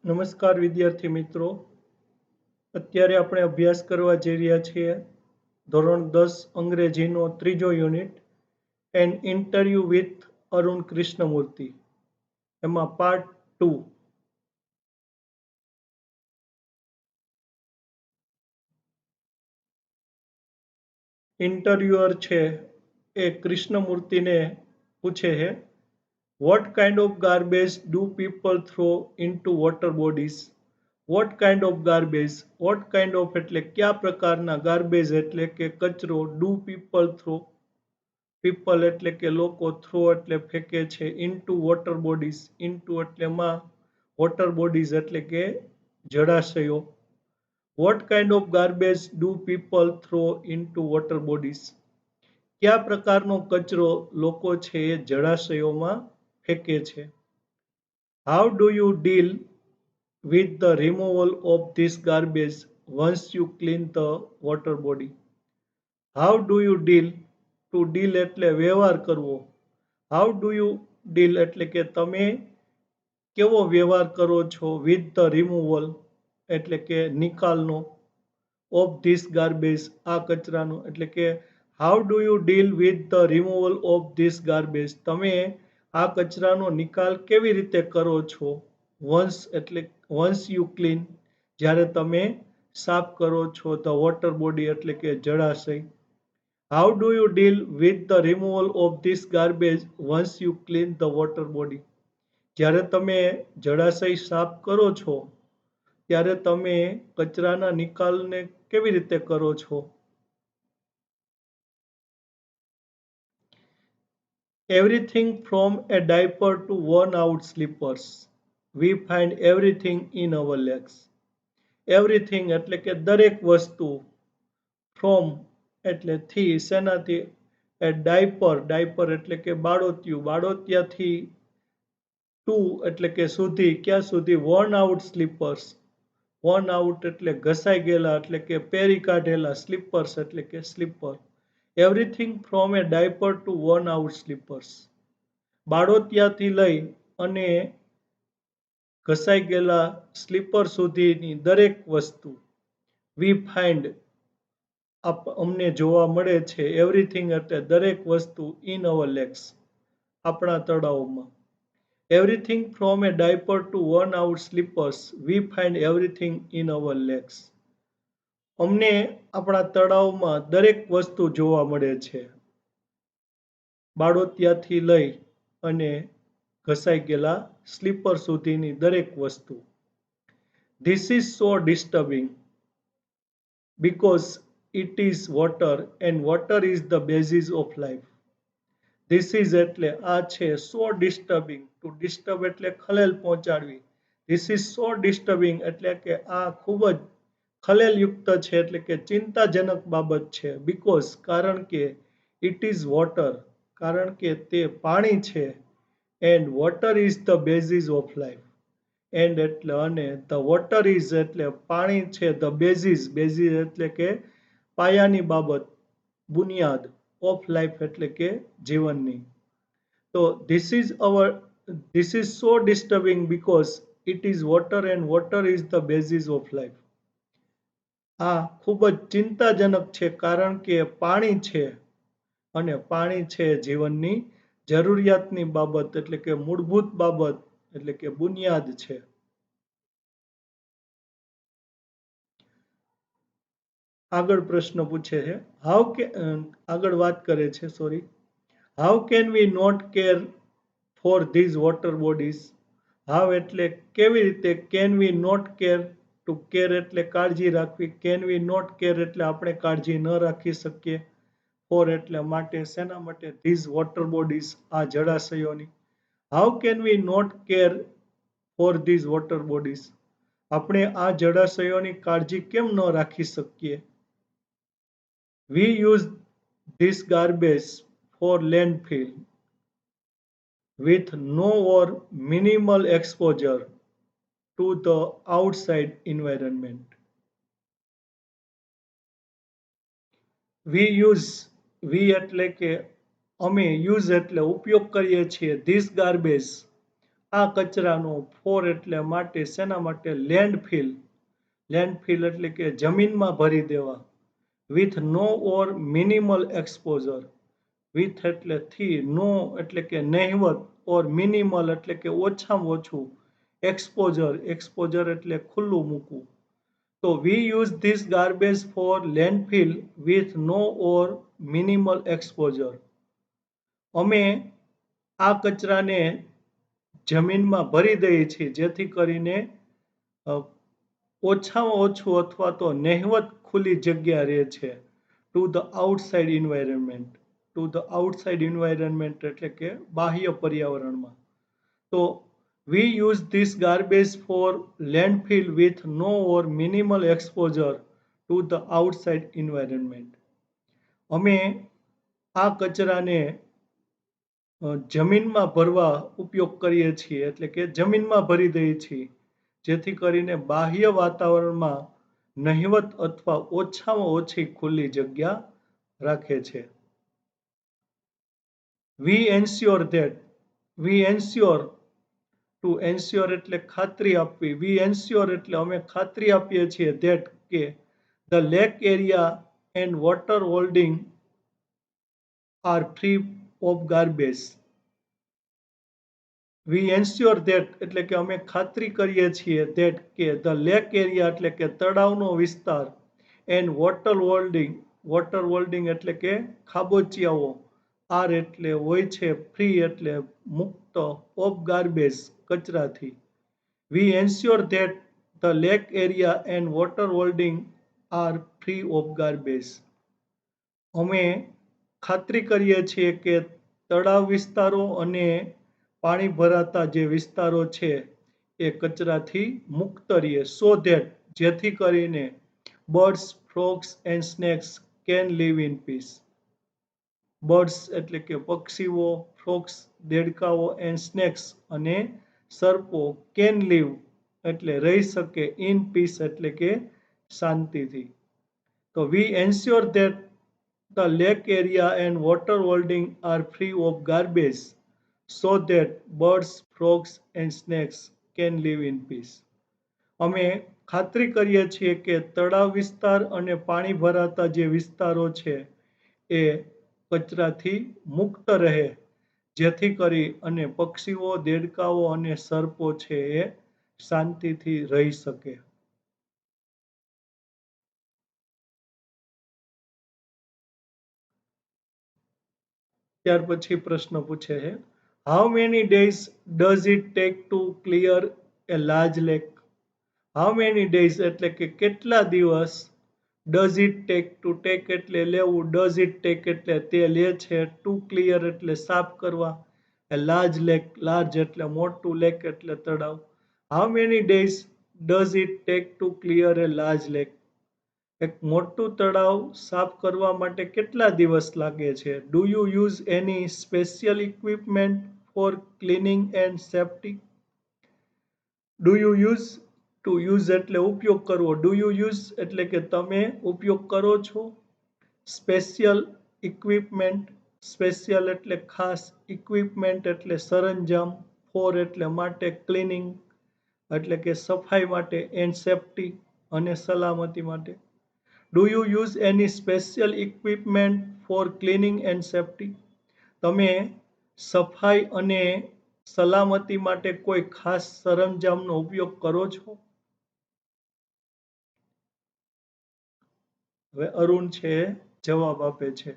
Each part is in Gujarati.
નમસ્કાર વિદ્યાર્થી મિત્રો, અત્યારે આપણે અભ્યાસ કરવા જઈ રહ્યા છીએ ધોરણ 10 અંગ્રેજીનો ત્રીજો unit an interview with Arun Krishnamurthy, એમાં પાર્ટ 2. ઇન્ટરવ્યુઅર છે એ કૃષ્ણમૂર્તિને પૂછે છે, what kind of garbage do people throw into water bodies? What kind of garbage, what kind of એટલે કયા પ્રકારના, ગાર્બેજ એટલે કે કચરો, ડુ પીપલ થ્રો, પીપલ એટલે કે લોકો, થ્રો એટલે ફેંકે છે, ઇન્ટુ વોટર બોડીઝ, ઇન્ટુ એટલે માં, વોટર બોડીઝ એટલે કે જળાશયો. Vote kind of garbage do people throw into water bodies? કયા પ્રકારનો કચરો લોકો છે એ જળાશયોમાં ફેંકે છે. How do you deal with the removal of this garbage once you clean the water body? How do you deal? To deal એટલે વ્યવહાર કરવો. How do you deal એટલે કે તમે કેવો વ્યવહાર કરો છો with the removal એટલે કે નિકાલનો, of this garbage આ કચરાનો એટલે કે how do you deal with the removal of this garbage? તમે આ કચરાનો નિકાલ કેવી રીતે કરો છો. once you clean જ્યારે તમે સાફ કરો છો the water body એટલે કે જળાશય. how do you deal with the removal of this garbage once you clean the water body? જ્યારે તમે જળાશય સાફ કરો છો ત્યારે તમે કચરાના નિકાલને કેવી રીતે કરો છો. Everything from a diaper to worn out slippers, we find everything in our legs. Everything એટલે કે દરેક વસ્તુ, from એટલે થી, શેનાથી, a diaper એટલે કે બાળોતિયું, બાળોતિયાથી, to એટલે કે સુધી, ક્યાં સુધી, worn out slippers, worn out એટલે ઘસાઈ ગયેલા એટલે કે પહેરી કાઢેલા, slippers એટલે કે slipper. Everything from a diaper to worn out slippers, બાળોતિયાથી લઈ અને ઘસાઈ ગયેલા સ્લીપર સુધીની દરેક વસ્તુ, વી ફાઇન્ડ અમને જોવા મળે છે, એવરીથિંગ એટલે દરેક વસ્તુ, ઇન અવર લેગ્સ આપણા તળાવમાં. Everything from a diaper to worn out slippers, we find everything in our lakes. અમને આપણા તળાવમાં દરેક વસ્તુ જોવા મળે છે, બાળોતિયાથી લઈ અને ઘસાઈ ગયેલા સ્લીપર સુધીની દરેક વસ્તુ. This is so disturbing because it is water and water is the basis of life. This is એટલે આ છે, so disturbing, to disturb એટલે ખલેલ પહોંચાડવી. This is so disturbing એટલે કે આ ખૂબ જ ખલેલયુક્ત છે એટલે કે ચિંતાજનક બાબત છે. because કારણ કે, it is water કારણ કે તે પાણી છે, and water is the basis of life. and એટલે અને the water is એટલે પાણી છે, the basis એટલે કે પાયાની બાબત, બુનિયાદ, of life એટલે કે જીવનની. તો this is so disturbing because it is water and water is the basis of life. આ ખૂબ જ ચિંતાજનક છે કારણ કે પાણી છે અને પાણી છે જીવનની જરૂરિયાતની બાબત એટલે કે મૂળભૂત બાબત એટલે કે બુનિયાદ છે. આગળ પ્રશ્ન પૂછે છે, આગળ વાત કરે છે, sorry, how can we not care for these water bodies? How એટલે કેવી રીતે, can we not care, to care એટલે કાળજી રાખવી, કેન વી નોટ કેર એટલે આપણે કાળજી ન રાખી શકીએ, ફોર એટલે માટે, શેના માટે, ધીઝ વોટર બોડીઝ આ જળાશયોની. How can we not care for these water bodies, આપણે આ જળાશયોની કાળજી કેમ ન રાખી શકીએ. We use this garbage for landfill with no or minimal exposure to the outside environment. We એટલે કે અમે, use એટલે ઉપયોગ કરીએ છીએ, this garbage આ કચરાનો ફોર એટલે માટે શેના માટે લેન્ડફિલ. લેન્ડફિલ એટલે કે જમીનમાં ભરી દેવા. With no or minimal exposure. With એટલે થી, નો એટલે કે નહિવત, ઓર મિનિમલ એટલે કે ઓછામાં ઓછું, એક્સપોઝર, એક્સપોઝર એટલે ખુલ્લું મૂકવું. તો we use this garbage for landfill with no or minimal exposure. અમે આ કચરાને જમીનમાં ભરી દઈએ છીએ જેથી કરીને ઓછામાં ઓછું અથવા તો નહિવત ખુલ્લી જગ્યા રહે છે. To the outside environment. To the outside environment એટલે કે બાહ્ય પર્યાવરણમાં. તો we use this garbage for landfill with no or minimal exposure to the outside environment. અમે આ કચરાને જમીનમાં ભરવા ઉપયોગ કરીએ છીએ એટલે કે જમીનમાં ભરી દઈએ છીએ જેથી કરીને બાહ્ય વાતાવરણમાં નહિવત અથવા ઓછામાં ઓછી ખુલ્લી જગ્યા રાખે છે. We ensure that. We ensure, to ensure એટલે ખાતરી આપવી. વી એન્શ્યોર એટલે અમે ખાતરી આપીએ છીએ ધેટ કે the lake area and water holding are free of garbage. We ensure that એટલે કે અમે ખાતરી કરીએ છીએ ધેટ કે ધ લેક એરિયા એટલે કે તળાવનો વિસ્તાર and water holding, water holding એટલે કે ખાબોચિયાઓ, આર એટલે હોય છે, ફ્રી એટલે મુક્ત, ઓફ ગાર્બેજ કચરાથી. We ensure that the lake area and water holding are free of garbage. અમે ખાતરી કરીએ છીએ કે તળાવ વિસ્તારો અને પાણી ભરાતા જે વિસ્તારો છે એ કચરાથી મુક્ત રહે. સો ધેટ જેથી કરીને birds, frogs and snakes can live in peace. Birds એટલે કે પક્ષીઓ, ફ્રોગ્સ દેડકાઓ, એન્ડ સ્નેક્સ અને સર્પો કેન લીવ એટલે રહી શકે, ઇન પીસ એટલે કે શાંતિથી. તો we ensure that the lake area and water holding are free of garbage so that birds, frogs and snakes can live in peace. અમે ખાતરી કરીએ છીએ કે તળાવ વિસ્તાર અને પાણી ભરાતા જે વિસ્તારો છે એ કચરાથી મુક્ત રહે જેથી કરી અને પક્ષીઓ, દેડકાઓ અને સર્પો છે એ શાંતિથી રહી શકે. ત્યાર પછી પ્રશ્ન પૂછે છે, how many days does it take to clear a large lake. How many days એટલે કે કેટલા દિવસ, does it take, to take એટલે લેવું, ડઝ ઇટ ટેક એટલે તે લે છે, ટુ ક્લિયર એટલે સાફ કરવા, એ લાર્જ લેક, લાર્જ એટલે મોટું, લેક એટલે તળાવ. How many days does it take to clear a large lake. એક મોટું તળાવ સાફ કરવા માટે કેટલા દિવસ લાગે છે. Do you use any special equipment for cleaning and safety. Do you use, to use એટલે ઉપયોગ કરવો, ડુ યુ યુઝ એટલે કે તમે ઉપયોગ કરો છો. સ્પેશિયલ ઇક્વિપમેન્ટ, સ્પેશિયલ એટલે ખાસ, ઇક્વિપમેન્ટ એટલે સરંજામ, ફોર એટલે માટે, ક્લિનિંગ એટલે કે સફાઈ માટે, એન્ડ સેફ્ટી અને સલામતી માટે. Do you use any special equipment for cleaning and safety. તમે સફાઈ અને સલામતી માટે કોઈ ખાસ સરંજામનો ઉપયોગ કરો છો. હવે અરુણ છે જવાબ આપે છે.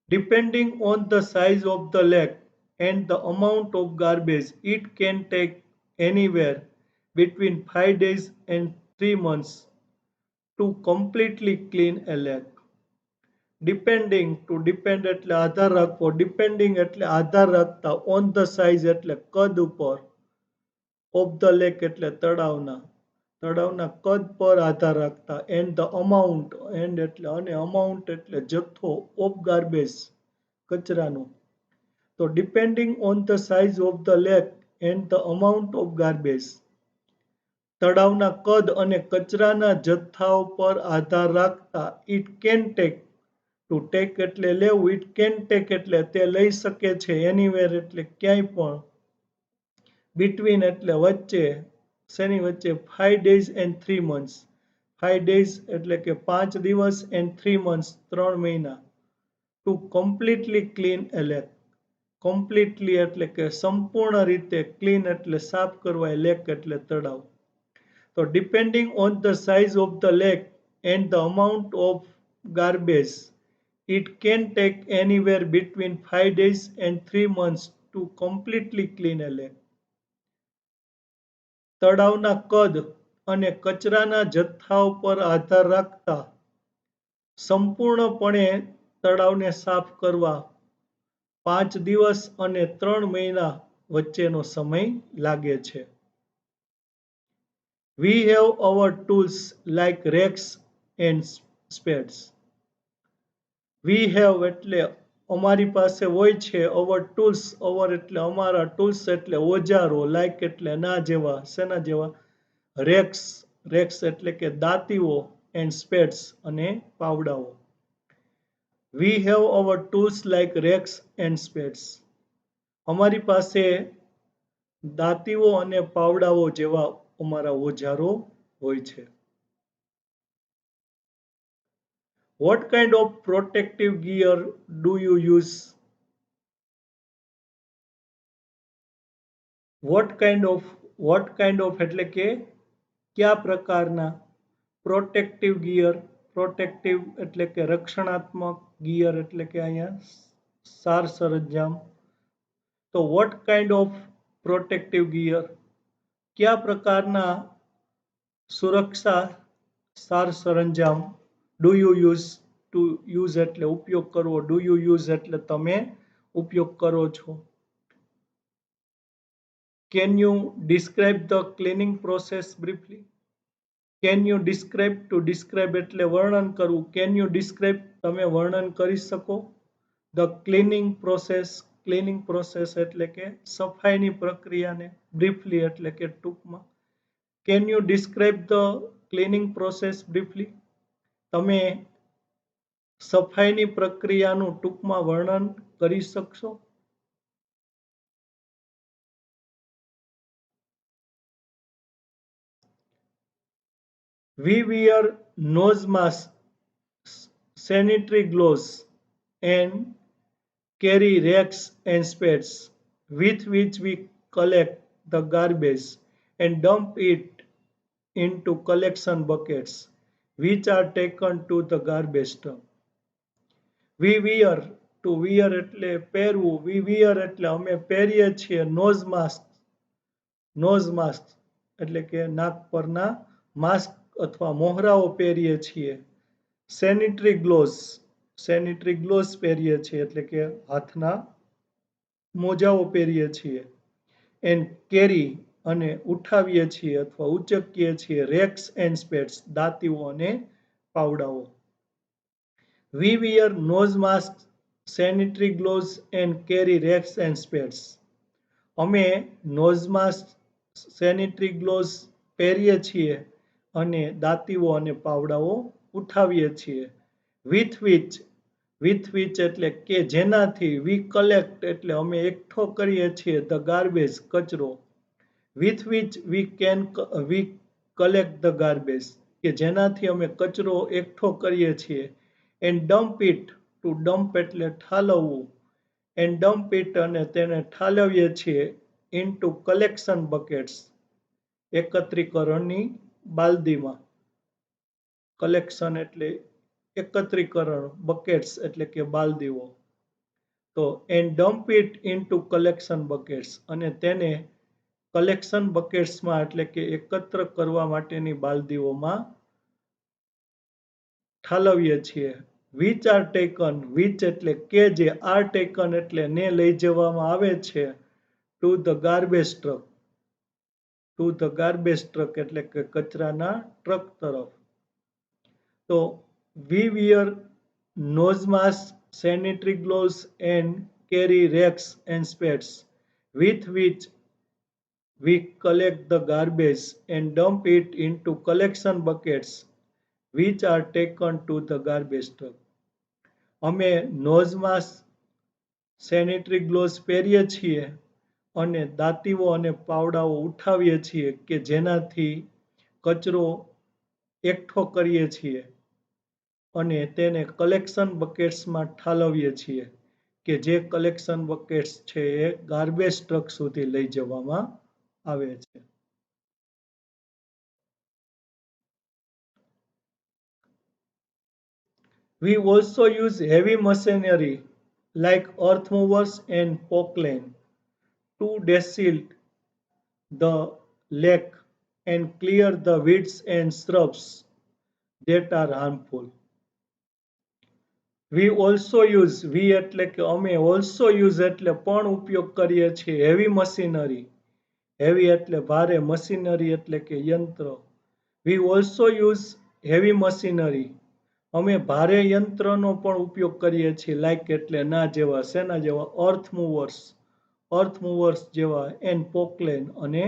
Depending on the size of the lake and the amount of garbage it can take anywhere between 5 days and 3 months to completely clean a lake. Depending, to depend એટલે આધાર રાખવો, ડિપેન્ડિંગ એટલે આધાર રાખતા, ઓન ધ સાઇઝ એટલે કદ ઉપર, ઓફ ધ લેક એટલે તળાવના, તળાવના કદ પર આધાર રાખતા, એન્ડ ધ અમાઉન્ટ, એન્ડ એટલે અને, અમાઉન્ટ એટલે જથ્થો, ઓફ ગાર્બેજ કચરાનો. તો depending on the size of the lake and the amount of garbage, તળાવના કદ અને કચરાના જથ્થાઓ પર આધાર રાખતા, it can take, to take એટલે લેવું, ઇટ કેન ટેક એટલે તે લઈ શકે છે, એનીવેર એટલે ક્યાંય પણ, between એટલે વચ્ચે, શેની વચ્ચે? 5 days and 3 months. 5 days એટલે કે 5 દિવસ and 3 months, 3 મહિના. To completely clean a lake. Completely એટલે કે સંપૂર્ણ રીતે, ક્લીન એટલે સાફ કરવા, લેક એટલે તળાવ. તો depending on the size of the lake and the amount of garbage, it can take anywhere between 5 days and 3 months to completely clean a lake. તળાવના કદ અને કચરાના જથ્થા ઉપર આધાર રાખતા સંપૂર્ણપણે તળાવને સાફ કરવા 5 દિવસ અને 3 મહિના વચ્ચેનો સમય લાગે છે. We have our tools like rakes and spades. We have એટલે અમારી પાસે હોય છે, our tools, our એટલે અમારા, tools એટલે ઓજારો, like એટલે ના જેવા, શેના જેવા? રેક્સ, રેક્સ એટલે કે દાંતીઓ, and spades અને પાવડાઓ. We have our tools like rakes and spades. અમારી પાસે દાંતીઓ અને પાવડાઓ જેવા અમારા ઓજારો હોય છે. What kind of protective gear do you use? What kind of એટલે કે કયા પ્રકારના? પ્રોટેક્ટિવ ગિયર, પ્રોટેક્ટિવ એટલે કે રક્ષણાત્મક, ગિયર એટલે કે અહીંયા સાર સરંજામ. તો what kind of protective gear, કયા પ્રકારના સુરક્ષા સાર સરંજામ? Do you use? To use એટલે ઉપયોગ કરવો, do you use એટલે તમે ઉપયોગ કરો છો. Can you describe the cleaning process briefly? Can you describe? To describe એટલે વર્ણન કરવું. Can you describe? તમે વર્ણન કરી શકો. The cleaning process, cleaning process એટલે કે સફાઈની પ્રક્રિયાને. Briefly એટલે કે ટૂંકમાં. Can you describe the cleaning process briefly? તમે સફાઈની પ્રક્રિયાનું ટૂંકમાં વર્ણન કરી શકશો. We wear nose masks, sanitary gloves, and carry rakes and spades with which we collect the garbage and dump it into collection buckets, which are taken to the garbage dump. We wear, to wear એટલે પહેરવું, we wear એટલે અમે પહેરીએ છીએ, nose mask, nose mask એટલે કે નાક પરના માસ્ક અથવા મોહરાઓ પહેરીએ છીએ. સેનિટરી ગ્લોવ્સ, સેનિટરી ગ્લોવ્સ પહેરીએ છીએ એટલે કે હાથના મોજાઓ પહેરીએ છીએ. એન્ડ કેરી અને ઉઠાવીએ છીએ અથવા ઉચકીએ છીએ રેક્સ એન્ડ સ્પેડ્સ, દાંતીઓ અને પાવડાઓ. We wear nose masks, sanitary gloves and carry rakes and spades. અમે નોઝ માસ્ક, સેનિટરી ગ્લોવ્સ પહેરીએ છીએ અને દાંતીઓ અને પાવડાઓ ઉઠાવીએ છીએ. With which એટલે કે જેનાથી, we collect એટલે અમે એકઠો કરીએ છીએ, the garbage કચરો. With which we collect the garbage કે જેનાથી અમે કચરો એકઠો કરીએ છીએ. And dump it, to dump એટલે ઠાલવવું, and dump it અને તેને ઠાલવીએ છીએ into collection buckets, એકત્રીકરણની બાલદીમાં. કલેક્શન એટલે એકત્રીકરણ, બકેટ્સ એટલે કે બાલદીઓ. તો and dump it into collection buckets અને તેને કલેક્શન બકેટ્સમાં એટલે કે એકત્ર કરવા માટેની બાલદીઓમાં ઠાલવીએ છીએ. Which are taken, which એટલે કે જે, are taken એટલે ને લઈ જવામાં આવે છે, to the garbage truck, to the garbage truck એટલે કે કચરાના ટ્રક તરફ. તો we wear nose masks, sanitary gloves and carry rakes and spades with which we collect the garbage and dump it into collection buckets which are taken to the garbage truck. અમે નોઝ માસ્ક, સેનિટરી ગ્લોવ્સ પહેરીએ છીએ અને દાંતીઓ અને પાવડાઓ ઉઠાવીએ છીએ કે જેનાથી કચરો એકઠો કરીએ છીએ અને તેને કલેક્શન બકેટ્સમાં ઠાલવીએ છીએ કે જે કલેક્શન બકેટ્સ છે એ ગાર્બેજ ટ્રક સુધી લઈ જવામાં આવે છે. We also use heavy machinery like earth movers and pokelain to desilt the lake and clear the weeds and shrubs that are harmful. We also use, we એટલે કે અમે also use એટલે પણ ઉપયોગ કરીએ છીએ હેવી મશીનરી. હેવી એટલે ભારે, મશીનરી એટલે કે યંત્ર. We also use heavy machinery. અમે ભારે યંત્રનો પણ ઉપયોગ કરીએ છીએ લાઈક એટલે ના જેવા, શેના જેવા, અર્થ મૂવર્સ જેવા, એન્ડ પોકલેન અને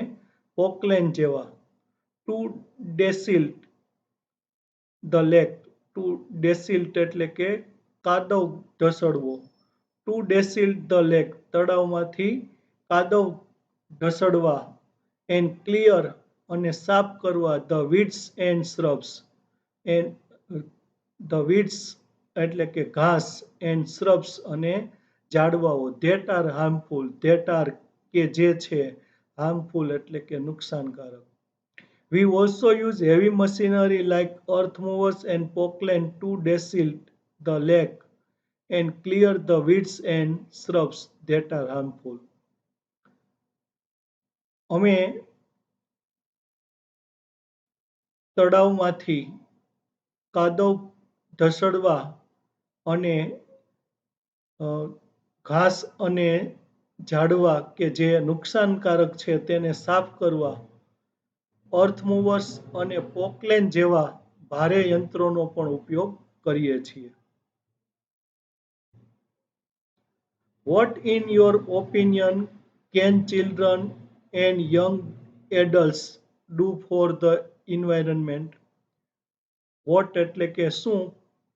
પોકલેન જેવા, to desilt the lake, to desilt એટલે કે કાદવ ઢસડવો, ટુ ડેસિલ્ટ ધ લેક તળાવમાંથી કાદવ ઢસડવા, એન્ડ ક્લિયર અને સાફ કરવા the weeds and shrubs, and the weeds એટલે કે ઘાસ, એન્ડ શ્રબ્સ અને ઝાડવાઓ, that are harmful, that are કે જે છે, હાર્મફુલ એટલે કે નુકસાનકારક. We also use heavy machinery like earth movers and pokelain to desilt the lake and clear the weeds and shrubs that are harmful. અમે તળાવમાંથી કાદવ ઢસડવા અને ઘાસ અને ઝાડવા કે જે નુકસાનકારક છે તેને સાફ કરવા અર્થ મૂવર્સ અને પોકલેન જેવા ભારે યંત્રોનો પણ ઉપયોગ કરીએ છીએ. What in your opinion can children and young adults do for the environment? What એટલે કે શું,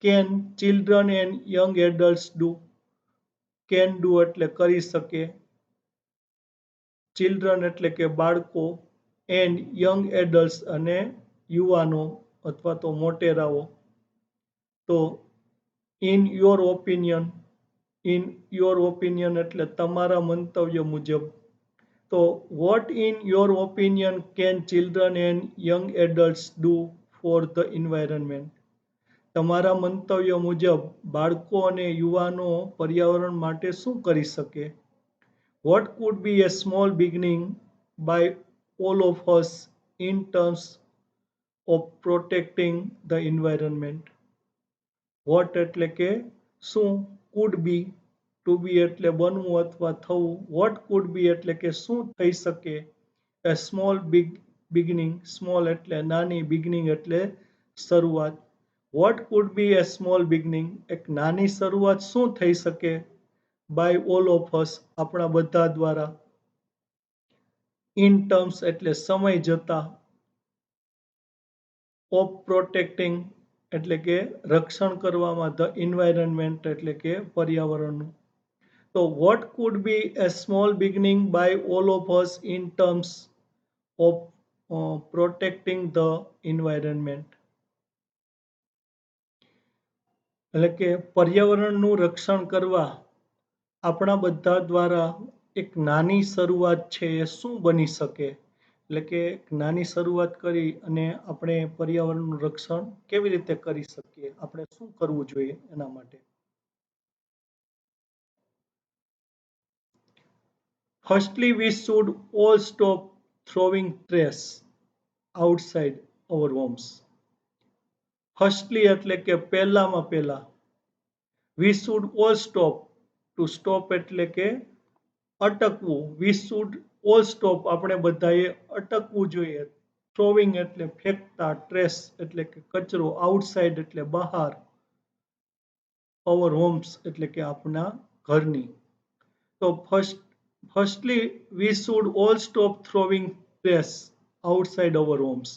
can children and young adults do, can do એટલે કરી શકે, children એટલે કે બાળકો, એન્ડ યંગ એડલ્ટ્સ અને યુવાનો અથવા તો મોટેરાઓ. તો ઇન યોર ઓપિનિયન એટલે તમારા મંતવ્ય મુજબ. તો what in your opinion can children and young adults do for the environment? તમારા મંતવ્ય મુજબ બાળકો અને યુવાનો પર્યાવરણ માટે શું કરી શકે? What could be a small beginning by all of us in terms of protecting the environment? What એટલે કે શું, could be, to be એટલે બનવું અથવા થવું, what could be એટલે કે શું થઈ શકે, a small beginning, small એટલે નાની, beginning એટલે શરૂઆત. What could be a small beginning, એક નાની શરૂઆત શું થઈ શકે, by all of us આપણા બધા દ્વારા, in terms એટલે સમય જતા, of protecting એટલે કે રક્ષણ કરવામાં, the environment એટલે કે પર્યાવરણનું. તો what could be a small beginning by all of us in terms of protecting the environment? એટલે કે પર્યાવરણનું રક્ષણ કરવા આપણા બધા દ્વારા એક નાની શરૂઆત છે એ શું બની શકે? એટલે કે નાની શરૂઆત કરી અને આપણે પર્યાવરણનું રક્ષણ કેવી રીતે કરી શકીએ, આપણે શું કરવું જોઈએ એના માટે? Firstly, we should all stop throwing trash outside our homes. Firstly એટલે કે પહેલામાં પહેલા. We should all stop. To stop એટલે કે અટકવું. We should all stop. આપણે બધાએ અટકવું જોઈએ. Throwing એટલે ફેંકતા, ટ્રેશ એટલે કે કચરો, આઉટસાઇડ એટલે બહાર, our homes એટલે કે આપણા ઘરની. તો firstly we should all stop throwing trash outside our homes.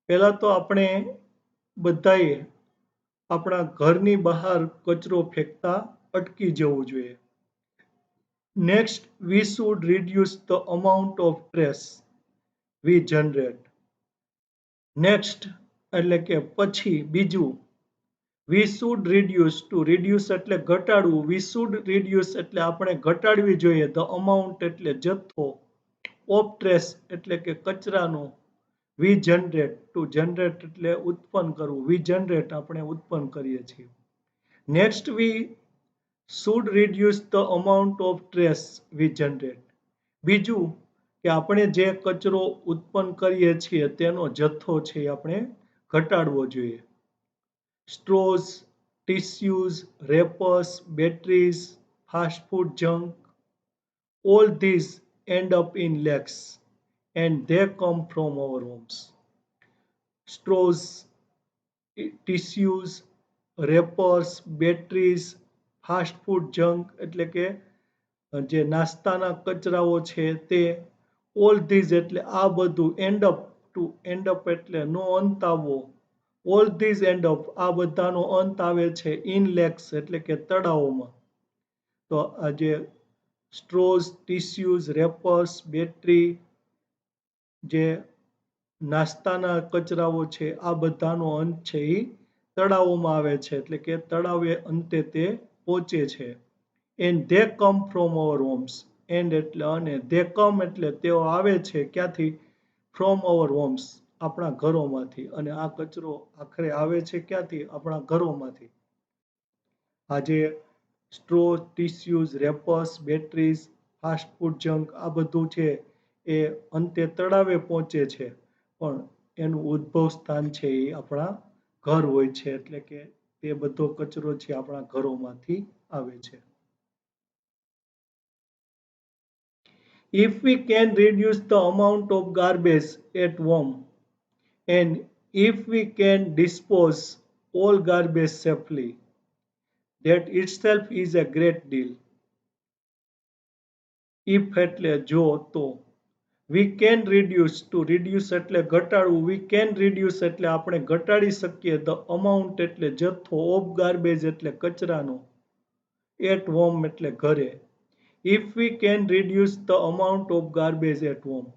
પહેલા તો આપણે બધાએ આપણા ઘરની બહાર કચરો ફેંકતા અટકી જવું જોઈએ. Next, we should reduce the amount of stress we generate. Next એટલે કે પછી બીજું વી શુડ રિડ્યુસ ટુ રિડ્યુસ એટલે ઘટાડવું વી શુડ રિડ્યુસ એટલે આપણે ઘટાડવી જોઈએ ધ અમાઉન્ટ એટલે જથ્થો ઓફ ટ્રેસ એટલે કે કચરાનો વી જનરેટ ટુ જનરેટ એટલે ઉત્પન્ન કરવું વી જનરેટ આપણે ઉત્પન્ન કરીએ છીએ next we should reduce the amount of trash we generate બીજું કે આપણે જે કચરો ઉત્પન્ન કરીએ છીએ તેનો જથ્થો છે આપણે ઘટાડવો જોઈએ straws tissues wrappers batteries fast food junk all these end up in lakes and they come from our homes straws tissues wrappers batteries fast food junk એટલે કે જે નાસ્તાના કચરાઓ છે તે ઓલ ધીઝ એટલે આ બધું એન્ડ અપ એટલે નો અંત આવવો ઓલ ધીઝ એન્ડ અપ આ બધાનો અંત આવે છે ઇન લેક્સ એટલે કે તળાવોમાં તો આ જે સ્ટ્રોઝ ટીસ્યુઝ રેપર્સ બેટરી જે નાસ્તાના કચરાઓ છે આ બધાનો અંત છે એ તળાવોમાં આવે છે એટલે કે તળાવે અંતે તે પહોંચે છે and they come from our homes and એટલે અને ધે કમ એટલે તેઓ આવે છે ક્યાંથી ફ્રોમ અવર હોમ્સ આપણા ઘરોમાંથી અને આ કચરો આખરે આવે છે ક્યાંથી આપણા ઘરોમાંથી આજે straw tissues wrappers batteries fast food junk આ બધું છે એ અંતે તળાવે પહોંચે છે પણ એનું ઉદ્ભવ સ્થાન છે એ આપણા ઘર હોય છે એટલે કે તે બધો કચરો છે આપણા ઘરોમાંથી આવે છે if we can reduce the amount of garbage at home and if we can dispose all garbage safely that itself is a great deal if એટલે જો તો we can reduce to reduce એટલે ઘટાડવું we can reduce એટલે આપણે ઘટાડી શકીએ the amount એટલે જથ્થો of garbage એટલે કચરાનો at home એટલે ઘરે if we can reduce the amount of garbage at home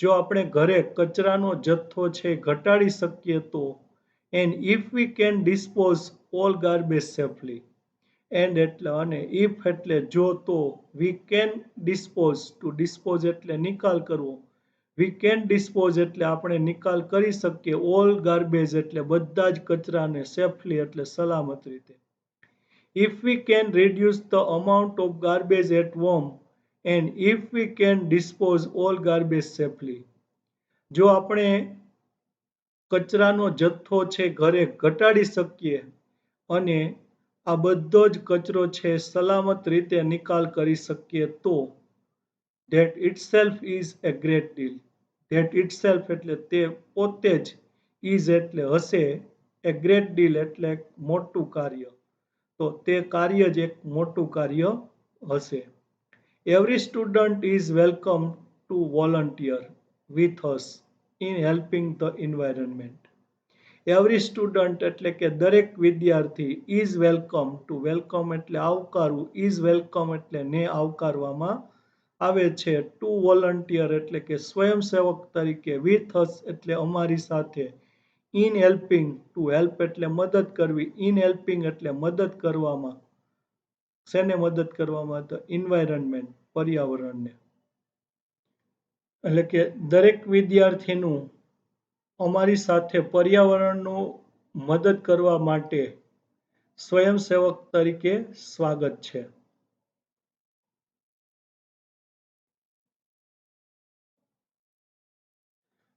જો આપણે ઘરે કચરાનો જથ્થો છે ઘટાડી શકીએ તો and if we can dispose all garbage safely and એટલે અને ઇફ એટલે જો તો વી કેન ડિસ્પોઝ એટલે નિકાલ કરવો વી કેન ડિસ્પોઝ એટલે આપણે નિકાલ કરી શકીએ ઓલ ગાર્બેજ એટલે બધા જ કચરાને સેફલી એટલે સલામત રીતે if we can reduce the amount of garbage at home and if we can dispose all garbage safely જો આપણે કચરાનો જથ્થો છે ઘરે ઘટાડી શકીએ અને આ બધો જ કચરો છે સલામત રીતે નિકાલ કરી શકીએ તો that itself is A great deal that itself એટલે તે પોતે જ ઇઝ એટલે હશે એ ગ્રેટ ડીલ એટલે મોટું કાર્ય તો તે કાર્ય જ એક મોટું કાર્ય હશે every student is welcome to volunteer with us in helping the environment every student એટલે કે દરેક વિદ્યાર્થી ઇઝ વેલકમ ટુ વેલકમ એટલે આવકારવું ઇઝ વેલકમ એટલે ને આવકારવામાં આવે છે ટુ વોલન્ટિયર એટલે કે સ્વયંસેવક તરીકે વિથ અસ એટલે અમારી સાથે ઇન હેલ્પિંગ ટુ હેલ્પ એટલે મદદ કરવી ઇન હેલ્પિંગ એટલે મદદ કરવામાં શેને મદદ કરવામાં તો એન્વાયરમેન્ટ પર્યાવરણને એટલે કે દરેક વિદ્યાર્થીનું અમારી સાથે પર્યાવરણનું મદદ કરવા માટે સ્વયંસેવક તરીકે સ્વાગત છે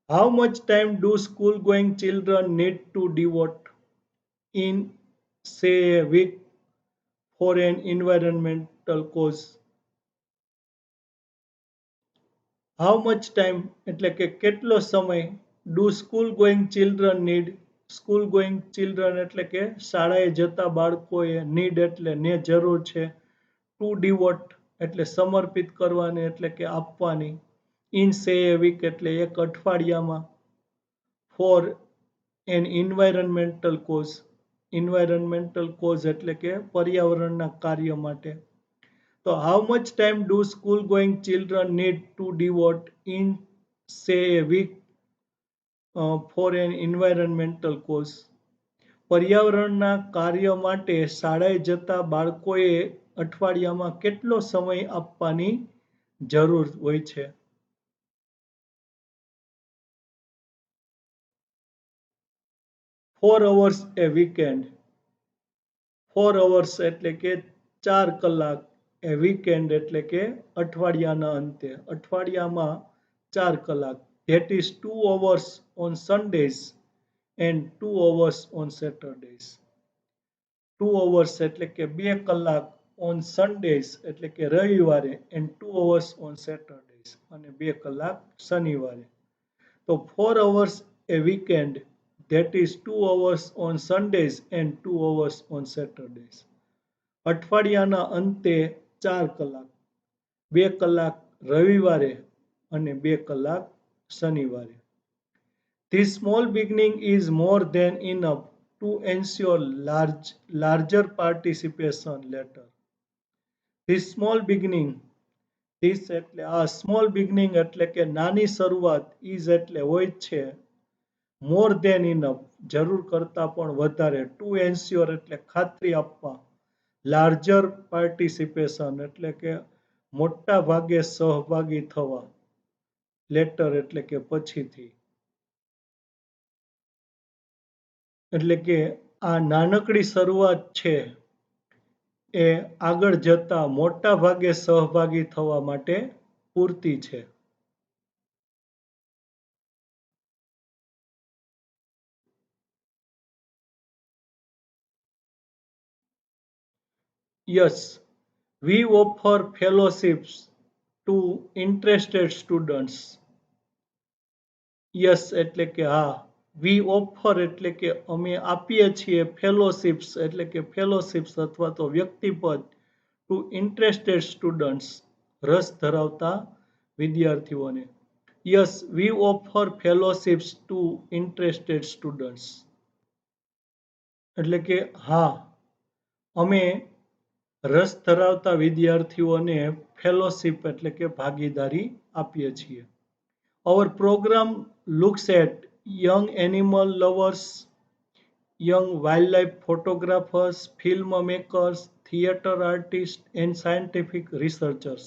How much time do school going children need to devote in, say, a week for an environmental cause? How much time એટલે કે કેટલો સમય do school going children need school going children એટલે કે શાળાએ જતા બાળકોએ નીડ એટલે ને જરૂર છે ટુ ડિવોટ એટલે સમર્પિત કરવાની એટલે કે આપવાની ઇન સે એ વીક એટલે એક અઠવાડિયામાં ફોર એન ઇન્વાયરમેન્ટલ કોઝ એટલે કે પર્યાવરણના કાર્ય માટે So, how much time do school going children need to devote in, say, a week for an environmental cause? પર્યાવરણના કાર્ય માટે શાળાએ જતા બાળકોએ અઠવાડિયામાં કેટલો સમય આપવાની જરૂર હોય છે? 4 hours a weekend. 4 hours એટલે કે 4 કલાક. એ વીકેન્ડ એટલે કે અઠવાડિયાના અંતે. અઠવાડિયામાં 4 કલાક. That is 2 hours on Sundays and 2 hours on Saturdays. 2 hours એટલે કે 2 કલાક on Sundays એટલે કે રવિવારે and 2 hours on Saturdays અને 2 કલાક શનિવારે. તો 4 hours a weekend, that is 2 hours on Sundays and 2 hours on Saturdays. અઠવાડિયાના અંતે 4 કલાક, 2 કલાક રવિવારે અને 2 કલાક શનિવારે. This small beginning is more than enough to ensure larger participation later. This small beginning, this એટલે આ સ્મોલ બિગનિંગ એટલે કે નાની શરૂઆત, ઇઝ એટલે હોય છે, મોર ધેન ઇનફ જરૂર કરતાં પણ વધારે, ટુ એન્શ્યોર એટલે ખાતરી આપવા, લાર્જર પાર્ટિસિપેશન એટલે કે મોટા ભાગે સહભાગી થવા, લેટર એટલે કે પછીથી. એટલે કે આ નાનકડી શરૂઆત છે એ આગળ જતા મોટા ભાગે સહભાગી થવા માટે પૂરતી છે. Yes, we offer fellowships to interested students. Yes એટલે કે હા, વી ઓફર એટલે કે અમે આપીએ છીએ, ફેલોશિપ્સ એટલે કે ફેલોશિપ્સ અથવા તો વ્યક્તિપદ, ટુ ઇન્ટરેસ્ટેડ સ્ટુડન્ટ્સ રસ ધરાવતા વિદ્યાર્થીઓને. Yes, we offer fellowships to interested students એટલે કે હા, અમે રસ ધરાવતા વિદ્યાર્થીઓને ફેલોશિપ એટલે કે ભાગીદારી આપીએ છીએ. Our program looks at young animal lovers, young wildlife photographers, filmmakers, theatre artists, and scientific researchers.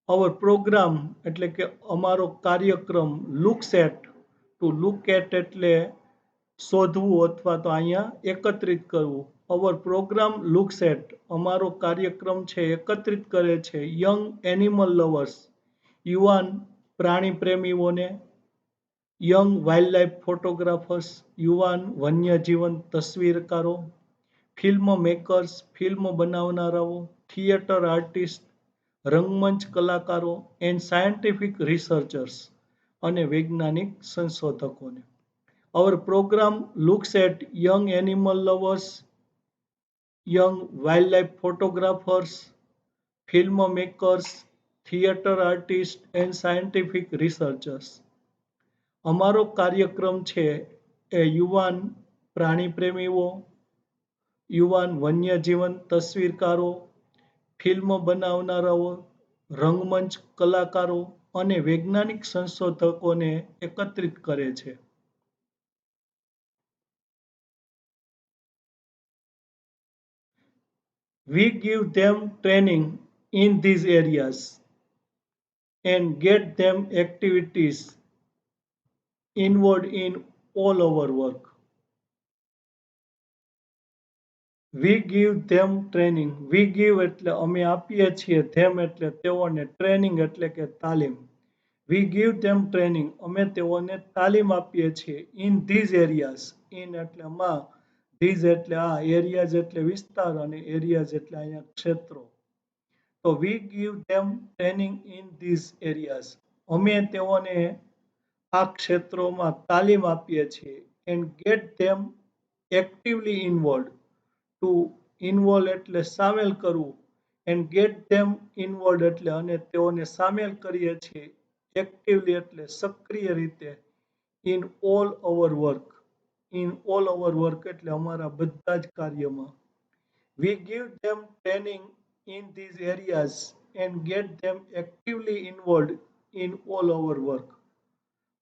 Our program એટલે કે અમારો કાર્યક્રમ looks at, to look at એટલે શોધવું અથવા તો અહીંયા એકત્રિત કરવું. Our program looks at અમારો કાર્યક્રમ છે એકત્રિત કરે છે young animal lovers યુવાન પ્રાણી પ્રેમીઓને, યંગ વાઇલ્ડલાઇફ ફોટોગ્રાફર્સ યુવાન વન્યજીવન તસવીરકારો, ફિલ્મ મેકર્સ ફિલ્મ બનાવનારાઓ, થિયેટર આર્ટિસ્ટ રંગમંચ કલાકારો, એન્ડ સાયન્ટિફિક રિસર્ચર્સ અને વૈજ્ઞાનિક સંશોધકોને. Our program looks at young animal lovers, young wildlife photographers, filmmakers, theatre artists and scientific researchers. અમારો કાર્યક્રમ છે એ યુવાન પ્રાણી પ્રેમીઓ, યુવાન વન્યજીવન તસવીરકારો, ફિલ્મ બનાવનારાઓ, રંગમંચ કલાકારો અને વૈજ્ઞાનિક સંશોધકોને એકત્રિત કરે છે. We give them training in these areas and get them activities involved in all our work. We give them training. We give એટલે અમે આપીએ છીએ, them એટલે તેઓને, ટ્રેનિંગ એટલે કે તાલીમ. We give them training. અમે તેઓને તાલીમ આપીએ છીએ in these areas. in એટલે માં, these એટલે આ, areas એટલે વિસ્તાર અને areas એટલે અહીંયા ક્ષેત્રો. તો we give them training in these areas. અમે તેઓને આ ક્ષેત્રોમાં તાલીમ આપીએ છીએ and get them actively involved. To involve એટલે સામેલ કરવું, એન્ડ ગેટ ધેમ ઇન્વોલ્વ એટલે અને તેઓને સામેલ કરીએ છીએ, એક્ટિવલી એટલે સક્રિય રીતે, in all hour work. In all hour work એટલે અમારા બધા જ કાર્યમાં. We give them training in these areas and get them actively involved in all our work.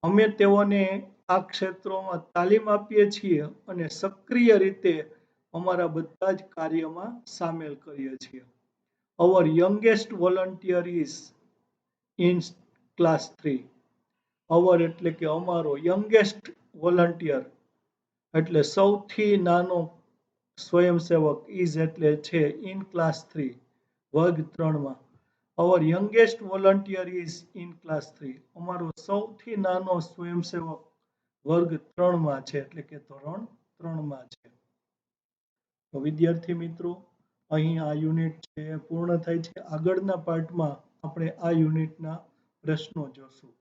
અમે તેઓને આ ક્ષેત્રોમાં તાલીમ આપીએ છીએ અને સક્રિય રીતે અમારા બધા જ કાર્યમાં સામેલ કરીએ છીએ. Our youngest volunteer is in class 3. Our એટલે કે અમારો youngest volunteer એટલે સૌથી નાનો સ્વયંસેવક is એટલે છે in class 3 વર્ગ 3માં. Our youngest volunteer is in class 3. અમારો સૌથી નાનો સ્વયંસેવક વર્ગ 3માં છે એટલે કે ધોરણ 3માં છે. તો વિદ્યાર્થી મિત્રો, અહીં આ યુનિટ છે પૂર્ણ થાય છે. આગળના પાર્ટમાં આપણે આ યુનિટના પ્રશ્નો જોશું.